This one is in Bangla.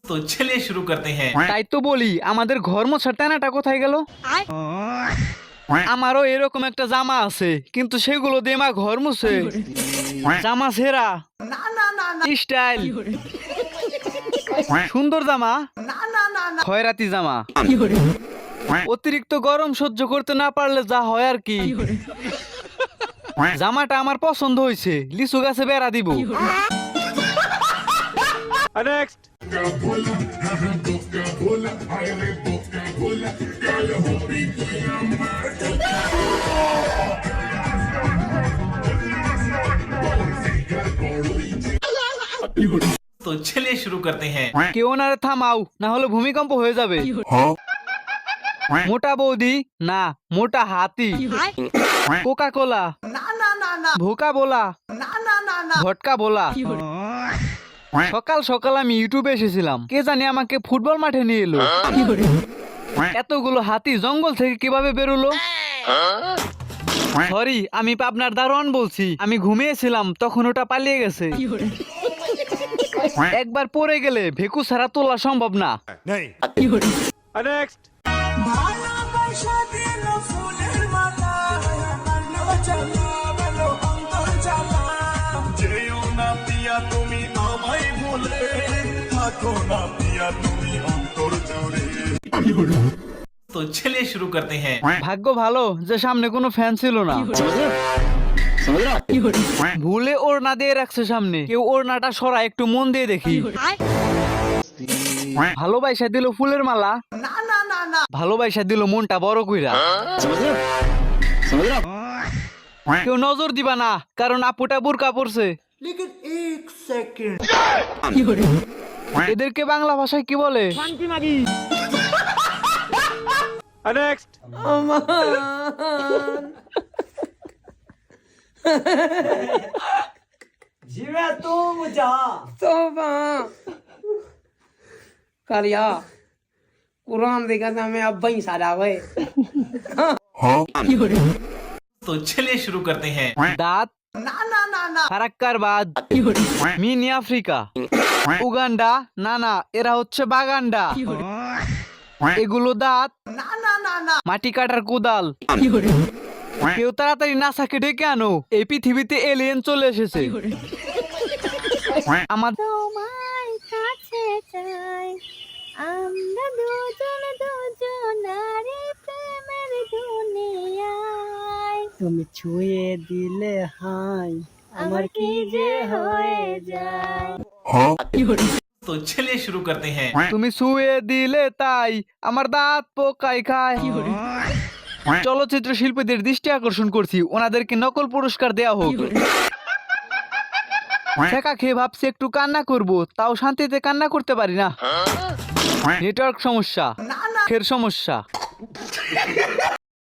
तो चलिए शुरू करते हैं। তাই তো বলি আমাদের ঘর মোছার টানাটা কোথায় গেল? আমারও এরকম একটা জামা আছে, কিন্তু সেগুলো দিয়ে মা ঘর মুছে। জামা ছেঁড়া, স্টাইল সুন্দর জামা, খয়রাতি জামা। অতিরিক্ত গরম সহ্য করতে না পারলে যা হয় আর কি। জামাটা আমার পছন্দ হয়েছে, লিচু গাছে বেড়া দিব। तो चलिए शुरू करते हैं। কেউ ওনারে থামাও, না হলে ভূমিকম্প হয়ে যাবে। মোটা বৌদি না, মোটা হাতি। কোকা কোলা, ভোকা বোলা, ভটকা বোলা। সকাল সকাল আমি ইউটিউবে এসেছিলাম, কে জানি আমাকে ফুটবল মাঠে নিয়ে এলো। এতগুলো হাতি জঙ্গল থেকে কিভাবে বেরোলো? সরি, আমি পাবনার দারোয়ান বলছি। আমি ঘুমিয়েছিলাম, তখন ওটা পালিয়ে গেছে। একবার পড়ে গেলে ভেকু ছাড়া তোলা সম্ভব না। तो चलिए शुरू करते हैं। ভাগ্য ভালো যে সামনে কোনো ফ্যান ছিল না। ভুলে ওড়না দিয়ে রাখছে সামনে, কেউ ওড়নাটা সরা একটু মন দিয়ে দেখি। ভালোবাসা দিল ফুলের মালা, ভালোবাসা দিল মনটা বড় কইরা। কেউ নজর দিবা না, কারণ আপুটা বুরকা পড়ছে। এদেরকে বাংলা ভাষায় কি বলে? करिया कुरान देखा था मैं अब ही सारा हुए। तो चलिए शुरू करते हैं। দাঁত, ফারাক্কার বাদ, মিনি আফ্রিকা, উগান্ডা। না না, এরা হচ্ছে বাগান্ডা। এগুলো দাঁত, মাটি কাটার কোদাল। কেউ তাড়াতাড়ি নাসাকে ডেকে আনো, এই পৃথিবীতে এলিয়েন চলে এসেছে। আমার তোমায় কাছে চাই, আমরা দুজন দুজনারে প্রেমের দুনিয়ায়। তুমি ছুঁয়ে দিলে হাই আমার কি যে হয়ে যায়। तो चलिए शुरू करते हैं। তুমি শুয়ে দিলে তাই আমার দাঁত পোকাই খায়। চলচ্চিত্র শিল্পীদের দৃষ্টি আকর্ষণ করছি, ওনাদেরকে নকল পুরস্কার দেয়া হোক। শেখা খেয়ে ভাবছি একটু কান্না করব, তাও শান্তিতে কান্না করতে পারি না। নেটওয়ার্ক সমস্যা, ফের সমস্যা।